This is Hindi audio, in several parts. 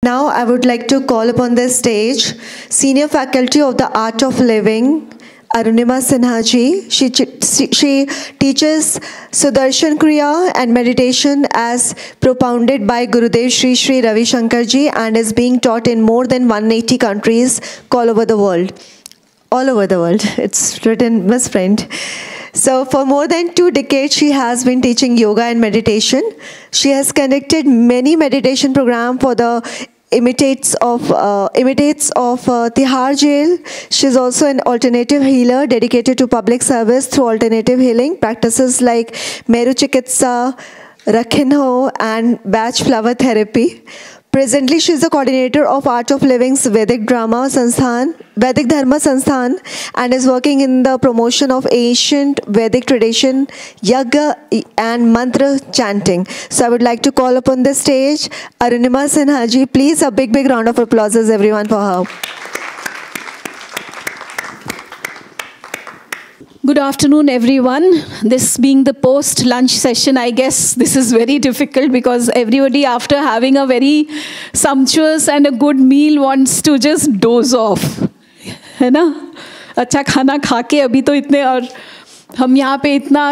Now I would like to call upon the stage Senior Faculty of the Art of Living, Arunima Sinha ji. She teaches Sudarshan Kriya and meditation as propounded by Gurudev Shri Shri Ravi Shankar ji, and is being taught in more than 180 countries all over the world. All over the world. It's written, Miss Friend. So for more than 2 decades, she has been teaching yoga and meditation. She has conducted many meditation programs for the imitates of Tihar Jail. She is also an alternative healer dedicated to public service through alternative healing practices like Meru Chikitsa, Rakhinho, and Batch Flower Therapy. Presently, she is the coordinator of Art of Living's Vedic Dharma Sansthan, and is working in the promotion of ancient Vedic tradition, Yagya and Mantra chanting. So I would like to call upon the stage Arunima Sinha ji. Please, a big round of applause, everyone, for her. Good afternoon, everyone. This being the post-lunch session, I guess this is very difficult because everybody, after having a very sumptuous and a good meal, wants to just doze off. है ना? अच्छा खाना खा के अभी तो इतने, और हम यहाँ पे इतना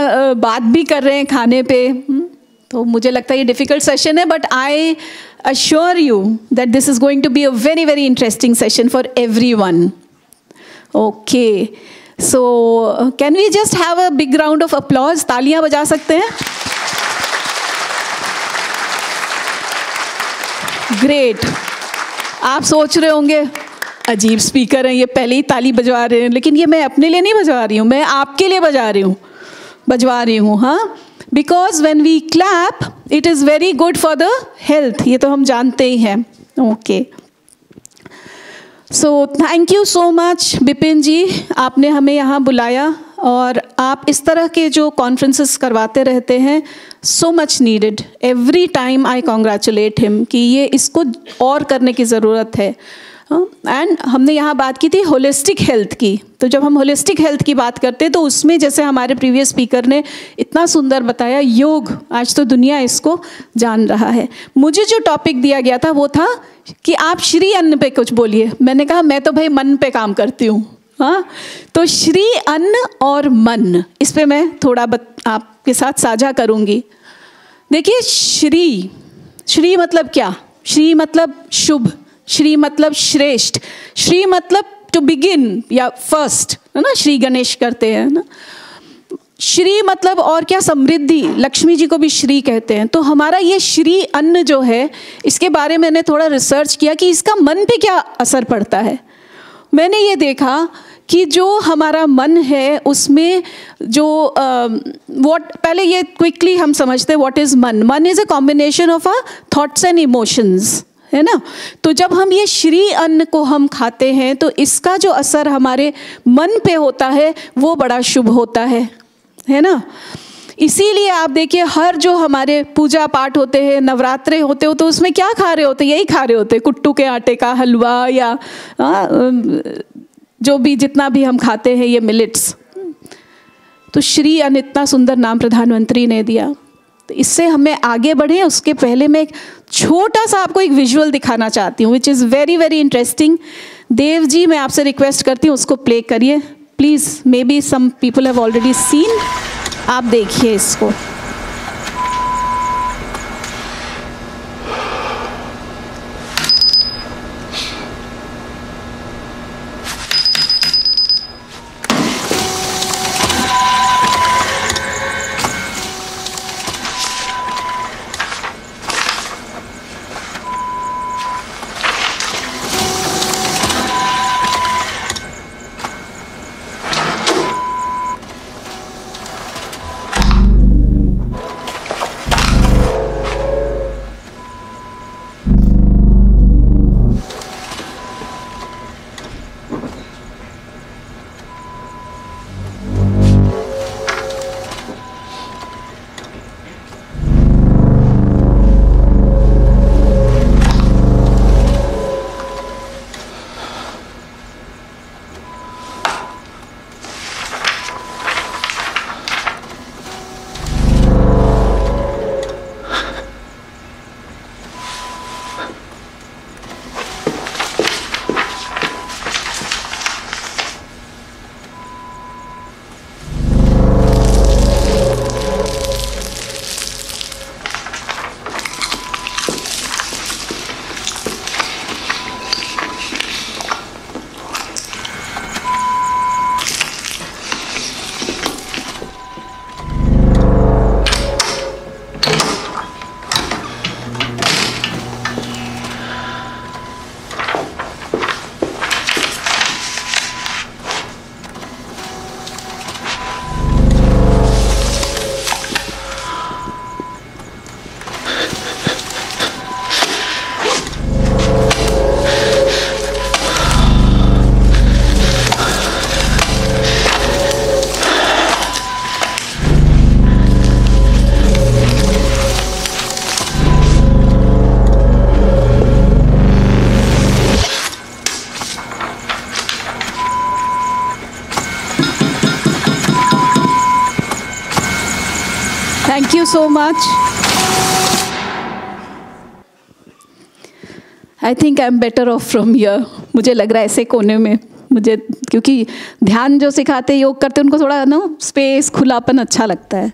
बात भी कर रहे हैं खाने पे, तो मुझे लगता है ये difficult session है, but I assure you that this is going to be a very interesting session for everyone. Okay. So, can we just have a big round of applause? तालियां बजा सकते हैं? Great. आप सोच रहे होंगे अजीब स्पीकर हैं ये, पहले ही ताली बजवा रहे हैं, लेकिन ये मैं अपने लिए नहीं बजवा रही हूँ, मैं आपके लिए बजवा रही हूँ, हाँ? Because when we clap, it is very good for the health. ये तो हम जानते ही हैं. Okay. So thank you so much Bipin ji, आपने हमें यहाँ बुलाया और आप इस तरह के जो कॉन्फ्रेंसेस करवाते रहते हैं, so much needed. Every time I congratulate him कि ये इसको और करने की ज़रूरत है. एंड हमने यहाँ बात की थी होलिस्टिक हेल्थ की, तो जब हम होलिस्टिक हेल्थ की बात करते हैं तो उसमें जैसे हमारे प्रीवियस स्पीकर ने इतना सुंदर बताया, योग आज तो दुनिया इसको जान रहा है. मुझे जो टॉपिक दिया गया था वो था कि आप श्री अन्न पे कुछ बोलिए. मैंने कहा मैं तो भाई मन पे काम करती हूँ, हाँ, तो श्री अन्न और मन, इस पे मैं थोड़ा आपके साथ साझा करूँगी. देखिए, श्री मतलब क्या? श्री मतलब शुभ, श्री मतलब श्रेष्ठ, श्री मतलब टू बिगिन या फर्स्ट, है ना? श्री गणेश करते हैं ना. श्री मतलब और क्या? समृद्धि. लक्ष्मी जी को भी श्री कहते हैं. तो हमारा ये श्री अन्न जो है, इसके बारे में मैंने थोड़ा रिसर्च किया कि इसका मन पे क्या असर पड़ता है. मैंने ये देखा कि जो हमारा मन है उसमें जो पहले ये क्विकली हम समझते हैं व्हाट इज़ मन. मन is a combination of a thoughts and emotions, है ना? तो जब हम ये श्री अन्न को हम खाते हैं तो इसका जो असर हमारे मन पे होता है वो बड़ा शुभ होता है ना? इसीलिए आप देखिए, हर जो हमारे पूजा पाठ होते हैं, नवरात्रे होते हो, तो उसमें क्या खा रहे होते? यही खा रहे होते, कुट्टू के आटे का हलवा या जो भी जितना भी हम खाते हैं ये मिलेट्स. तो श्री अन्न, इतना सुंदर नाम प्रधानमंत्री ने दिया. तो इससे हमें आगे बढ़े उसके पहले मैं एक छोटा सा आपको एक विजुअल दिखाना चाहती हूँ, which is very interesting. Dev ji, मैं आपसे रिक्वेस्ट करती हूँ उसको प्ले करिए please. Maybe some people have already seen. आप देखिए इसको. Thank you so much. I think I am better off from here. मुझे लग रहा है ऐसे कोने में, मुझे क्योंकि ध्यान जो सिखाते योग करते उनको थोड़ा ना स्पेस खुलापन अच्छा लगता है।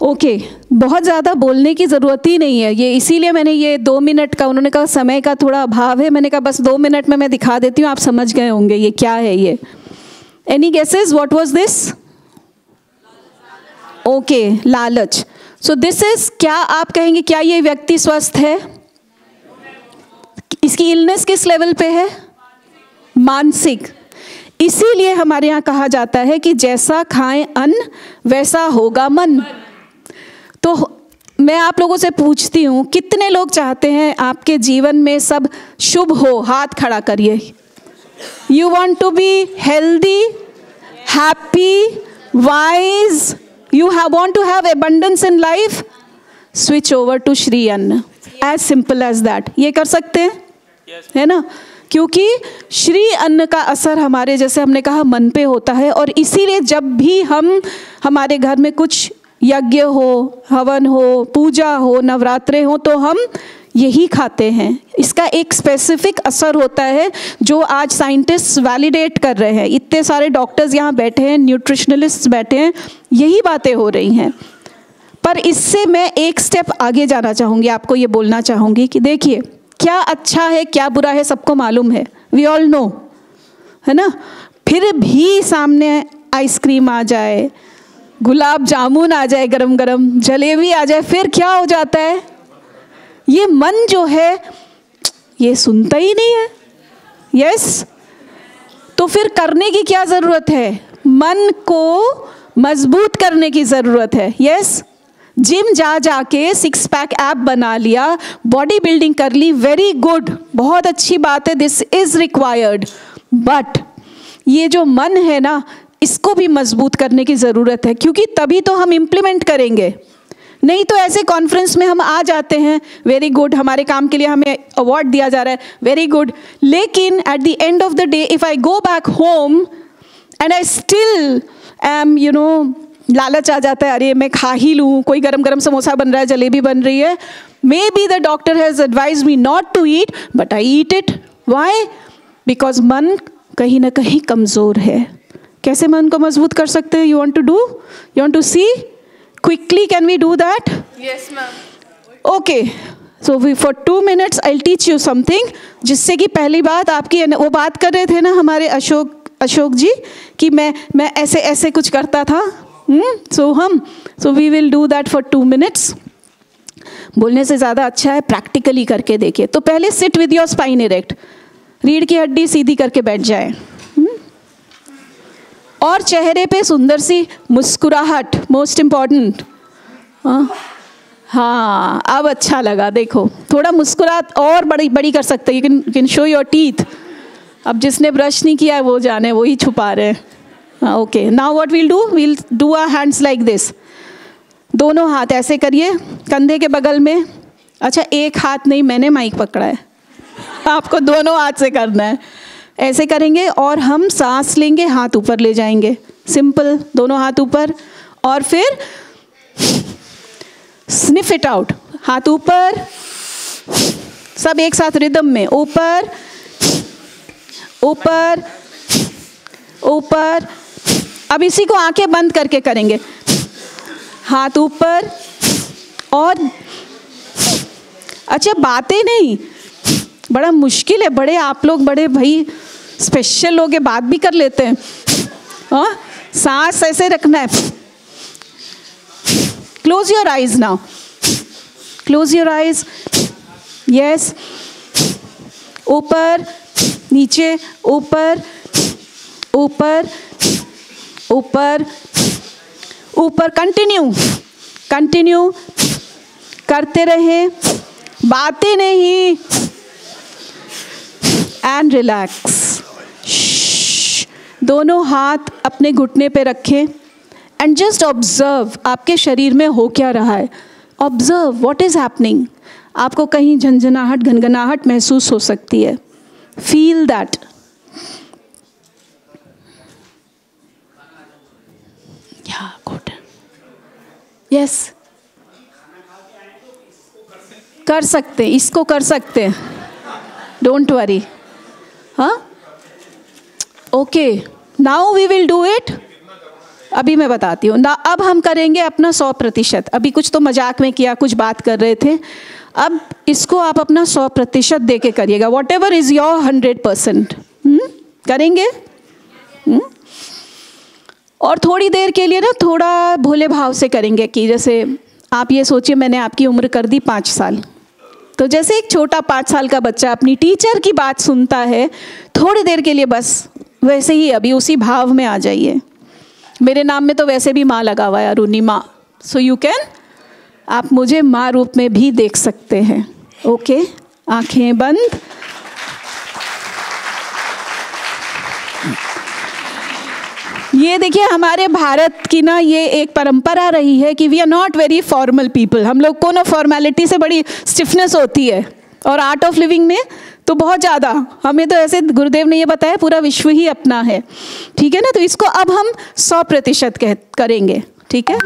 ओके, बहुत ज़्यादा बोलने की ज़रूरत ही नहीं है, ये इसीलिए मैंने ये 2 मिनट का, उन्होंने कहा समय का थोड़ा अभाव है, मैंने कहा बस 2 मिनट में मैं दिखा देती हूँ, आप समझ गए होंगे ये क्या है। ये any guesses what was this? Okay, लालच। सो दिस इज, क्या आप कहेंगे क्या ये व्यक्ति स्वस्थ है? इसकी इलनेस किस लेवल पे है? मानसिक। इसीलिए हमारे यहाँ कहा जाता है कि जैसा खाएं अन्न वैसा होगा मन। तो मैं आप लोगों से पूछती हूँ, कितने लोग चाहते हैं आपके जीवन में सब शुभ हो? हाथ खड़ा करिए। You want to be healthy, happy, wise, you want to have abundance in life? Switch over to Shri Anna, as simple as that. ये कर सकते हैं, है ना? क्योंकि श्री अन्न का असर हमारे, जैसे हमने कहा, मन पे होता है। और इसीलिए जब भी हमारे घर में कुछ यज्ञ हो, हवन हो, पूजा हो, नवरात्रे हो, तो हम यही खाते हैं। इसका एक स्पेसिफिक असर होता है जो आज साइंटिस्ट वैलिडेट कर रहे हैं। इतने सारे डॉक्टर्स यहाँ बैठे हैं, न्यूट्रिशनलिस्ट बैठे हैं, यही बातें हो रही हैं। पर इससे मैं एक स्टेप आगे जाना चाहूँगी, आपको ये बोलना चाहूँगी कि देखिए, क्या अच्छा है क्या बुरा है सबको मालूम है, वी ऑल नो, है ना? फिर भी सामने आइसक्रीम आ जाए, गुलाब जामुन आ जाए, गरम गरम जलेबी आ जाए, फिर क्या हो जाता है? ये मन जो है ये सुनता ही नहीं है। यस, तो फिर करने की क्या ज़रूरत है? मन को मजबूत करने की ज़रूरत है। यस, जिम जाके 6 पैक ऐप बना लिया, बॉडी बिल्डिंग कर ली, वेरी गुड, बहुत अच्छी बात है, दिस इज रिक्वायर्ड। बट ये जो मन है ना, इसको भी मजबूत करने की ज़रूरत है, क्योंकि तभी तो हम इम्प्लीमेंट करेंगे। नहीं तो ऐसे कॉन्फ्रेंस में हम आ जाते हैं, वेरी गुड, हमारे काम के लिए हमें अवार्ड दिया जा रहा है, वेरी गुड, लेकिन at the end of the day if I go back home and I still am लालच आ जाता है, अरे मैं खा ही लूँ, कोई गरम गरम समोसा बन रहा है, जलेबी बन रही है, maybe the doctor has advise me not to eat but I eat it. Why? Because मन कहीं ना कहीं कमज़ोर है। कैसे मन को मजबूत कर सकते हैं? You want to do, you want to see quickly, can we do that? Yes ma'am. Okay, so we for 2 minutes I teach you something, जिससे कि पहली बात आपकी, वो बात कर रहे थे ना हमारे अशोक जी कि मैं ऐसे ऐसे कुछ करता था। So we will do that for 2 minutes। बोलने से ज़्यादा अच्छा है प्रैक्टिकली करके देखिए। तो पहले sit with your spine erect, रीढ़ की हड्डी सीधी करके बैठ जाए, और चेहरे पे सुंदर सी मुस्कुराहट, मोस्ट इम्पॉर्टेंट। हाँ, अब अच्छा लगा, देखो थोड़ा मुस्कुराहट और बड़ी बड़ी कर सकते हैं, you can show your teeth. अब जिसने ब्रश नहीं किया है वो जाने, वो ही छुपा रहे हैं। Okay, now what we'll do our hands like this, दोनों हाथ ऐसे करिए कंधे के बगल में। अच्छा, एक हाथ नहीं, मैंने माइक पकड़ा है, आपको दोनों हाथ से करना है। ऐसे करेंगे और हम सांस लेंगे, हाथ ऊपर ले जाएंगे, सिंपल, दोनों हाथ ऊपर, और फिर स्निफ इट आउट, हाथ ऊपर, सब एक साथ रिदम में, ऊपर ऊपर ऊपर। अब इसी को आंखें बंद करके करेंगे, हाथ ऊपर और, अच्छा बातें नहीं, बड़ा मुश्किल है, बड़े आप लोग बड़े भाई स्पेशल लोग हैं, बात भी कर लेते हैं। हाँ, सांस ऐसे रखना है। Close your eyes now, close your eyes, yes, ऊपर नीचे, ऊपर ऊपर ऊपर ऊपर, कंटिन्यू करते रहे, बातें नहीं, एंड रिलैक्स। दोनों हाथ अपने घुटने पे रखें एंड जस्ट ऑब्जर्व आपके शरीर में हो क्या रहा है। Observe what is happening. आपको कहीं झंझनाहट, घनघनाहट महसूस हो सकती है, फील दैट। यस, कर सकते, इसको कर सकते हैं, डोंट वरी. हाँ, okay, now we will do it. अभी मैं बताती हूँ ना. अब हम करेंगे अपना 100%. अभी कुछ तो मजाक में किया, कुछ बात कर रहे थे. अब इसको आप अपना 100% दे के करिएगा. What ever is your 100%. करेंगे. और थोड़ी देर के लिए ना थोड़ा भोले भाव से करेंगे कि जैसे आप ये सोचिए मैंने आपकी उम्र कर दी 5 साल. तो जैसे एक छोटा 5 साल का बच्चा अपनी टीचर की बात सुनता है, थोड़ी देर के लिए बस वैसे ही अभी उसी भाव में आ जाइए. मेरे नाम में तो वैसे भी माँ लगा हुआ है, अरुणिमा. सो यू कैन, आप मुझे माँ रूप में भी देख सकते हैं. ओके, आंखें बंद. ये देखिए हमारे भारत की ना ये एक परंपरा रही है कि we are not very formal people. हम लोग को ना फॉर्मेलिटी से बड़ी स्टिफनेस होती है, और आर्ट ऑफ लिविंग में तो बहुत ज़्यादा. हमें तो ऐसे गुरुदेव ने ये बताया पूरा विश्व ही अपना है. ठीक है ना. तो इसको अब हम 100% करेंगे. ठीक है.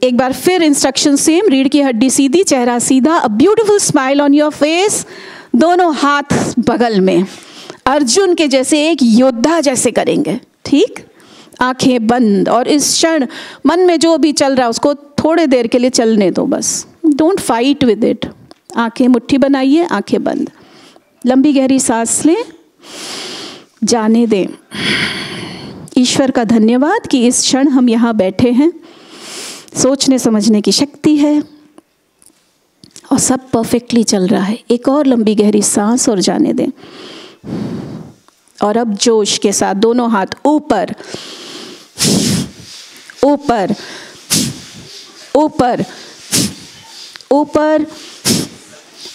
एक बार फिर इंस्ट्रक्शन सेम. रीढ़ की हड्डी सीधी, चेहरा सीधा, a beautiful smile on your face, दोनों हाथ बगल में, अर्जुन के जैसे एक योद्धा जैसे करेंगे. ठीक, आंखें बंद. और इस क्षण मन में जो भी चल रहा है उसको थोड़े देर के लिए चलने दो बस. Don't fight with it. आंखें मुट्ठी बनाइए, आंखें बंद. लंबी गहरी सांस लें, जाने दें. ईश्वर का धन्यवाद कि इस क्षण हम यहाँ बैठे हैं. सोचने समझने की शक्ति है और सब परफेक्टली चल रहा है. एक और लंबी गहरी सांस और जाने दें. और अब जोश के साथ दोनों हाथ ऊपर ऊपर ऊपर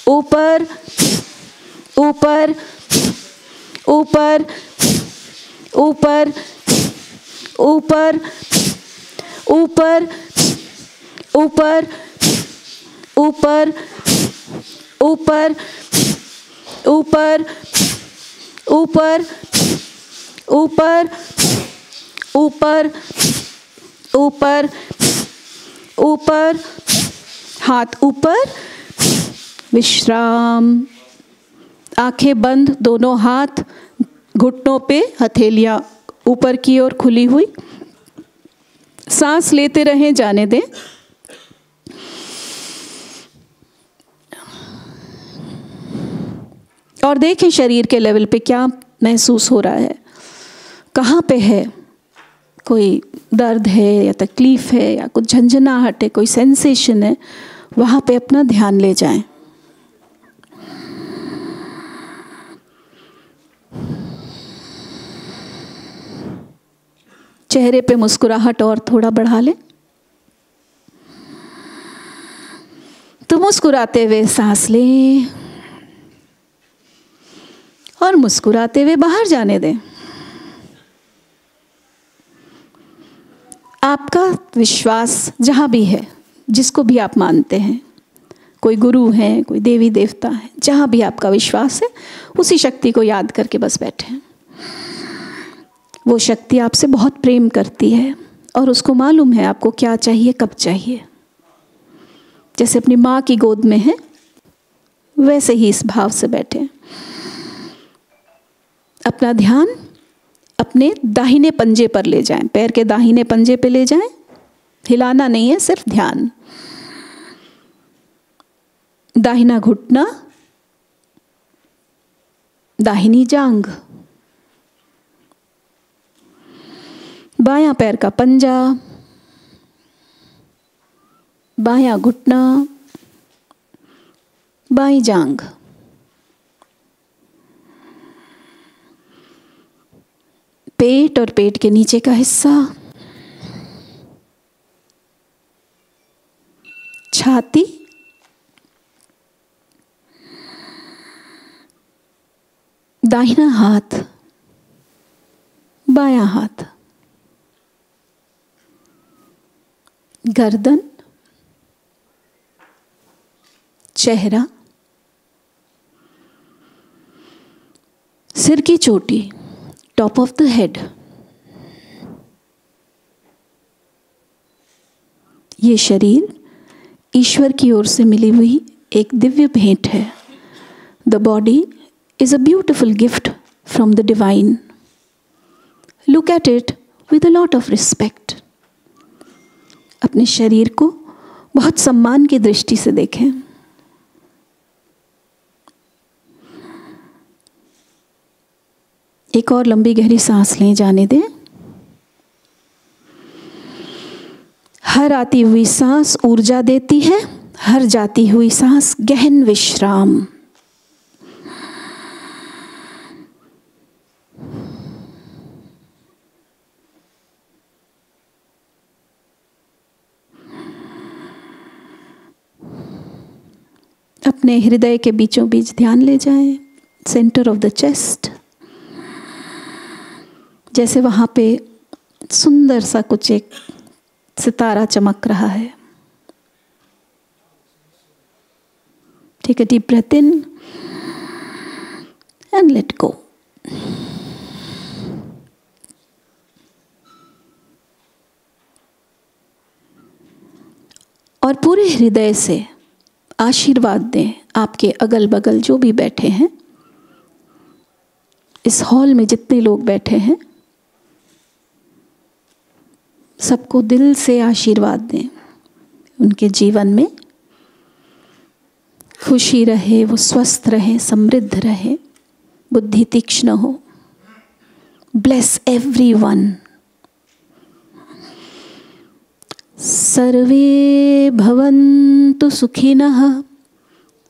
ऊपर ऊपर ऊपर ऊपर ऊपर ऊपर ऊपर ऊपर ऊपर ऊपर ऊपर ऊपर ऊपर ऊपर ऊपर ऊपर. हाथ ऊपर, विश्राम. आंखें बंद, दोनों हाथ घुटनों पे, हथेलियां ऊपर की ओर खुली हुई. सांस लेते रहें, जाने दें. और देखें शरीर के लेवल पे क्या महसूस हो रहा है, कहाँ पे है. कोई दर्द है या तकलीफ है या कुछ झंझनाहट है, कोई सेंसेशन है, वहाँ पे अपना ध्यान ले जाएं. चेहरे पे मुस्कुराहट और थोड़ा बढ़ा लें. तो मुस्कुराते हुए सांस लें और मुस्कुराते हुए बाहर जाने दें. आपका विश्वास जहाँ भी है, जिसको भी आप मानते हैं, कोई गुरु है, कोई देवी देवता है, जहाँ भी आपका विश्वास है, उसी शक्ति को याद करके बस बैठे. वो शक्ति आपसे बहुत प्रेम करती है और उसको मालूम है आपको क्या चाहिए, कब चाहिए. जैसे अपनी माँ की गोद में है, वैसे ही इस भाव से बैठे. अपना ध्यान अपने दाहिने पंजे पर ले जाएं. पैर के दाहिने पंजे पे ले जाएं. हिलाना नहीं है, सिर्फ ध्यान. दाहिना घुटना, दाहिनी जांघ, बायां पैर का पंजा, बायां घुटना, बाईं जांघ. पेट और पेट के नीचे का हिस्सा, छाती, दाहिना हाथ, बायां हाथ, गर्दन, चेहरा, सिर की चोटी, टॉप ऑफ द हेड. ये शरीर ईश्वर की ओर से मिली हुई एक दिव्य भेंट है। The body is a beautiful gift from the divine. Look at it with a lot of respect. अपने शरीर को बहुत सम्मान की दृष्टि से देखें। एक और लंबी गहरी सांस लें, जाने दें। हर आती हुई सांस ऊर्जा देती है, हर जाती हुई सांस गहन विश्राम। अपने हृदय के बीचों बीच ध्यान ले जाएं, सेंटर ऑफ द चेस्ट। जैसे वहाँ पे सुंदर सा कुछ एक सितारा चमक रहा है। Take a deep breath in and let go. और पूरे हृदय से आशीर्वाद दें आपके अगल बगल जो भी बैठे हैं, इस हॉल में जितने लोग बैठे हैं सबको दिल से आशीर्वाद दें। उनके जीवन में खुशी रहे, वो स्वस्थ रहे, समृद्ध रहे, बुद्धि तीक्ष्ण हो। Bless everyone. सर्वे भवन्तु सुखिनः,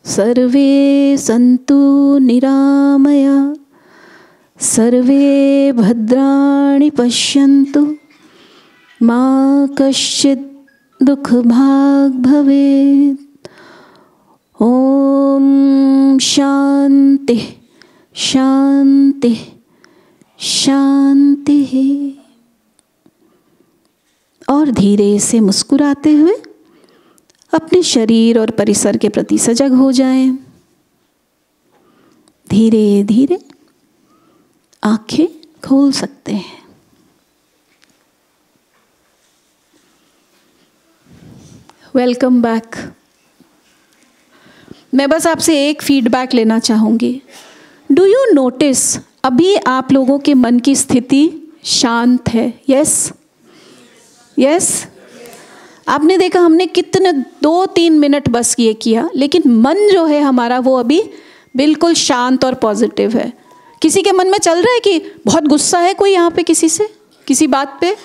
सर्वे सन्तु निरामया, सर्वे भद्राणि पश्यन्तु, मा कश्चित् दुःखभाग् भवेत्। ओम शांति शांति शांति। और धीरे से मुस्कुराते हुए अपने शरीर और परिसर के प्रति सजग हो जाएं। धीरे धीरे आंखें खोल सकते हैं। Welcome back. मैं बस आपसे एक फीडबैक लेना चाहूँगी। डू यू नोटिस अभी आप लोगों के मन की स्थिति शांत है? Yes yes. आपने देखा हमने कितने 2-3 मिनट बस ये किया, लेकिन मन जो है हमारा वो अभी बिल्कुल शांत और पॉजिटिव है। किसी के मन में चल रहा है कि बहुत गुस्सा है कोई यहाँ पे किसी से, किसी बात पे?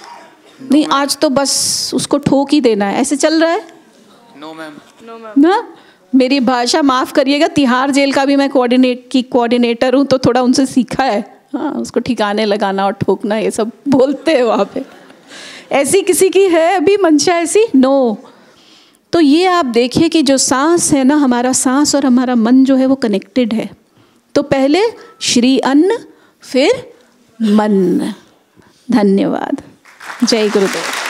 नहीं, आज तो बस उसको ठोक ही देना है, ऐसे चल रहा है? No ma'am, no ma'am. ना, मेरी भाषा माफ़ करिएगा, तिहाड़ जेल का भी मैं कोऑर्डिनेटर हूँ, तो थोड़ा उनसे सीखा है। हाँ, उसको ठिकाने लगाना और ठोकना ये सब बोलते हैं वहाँ पे। ऐसी किसी की है अभी मंशा ऐसी? नो। तो ये आप देखिए कि जो सांस है ना, हमारा सांस और हमारा मन जो है वो कनेक्टेड है। तो पहले श्री अन्न, फिर मन। धन्यवाद। जय गुरुदेव।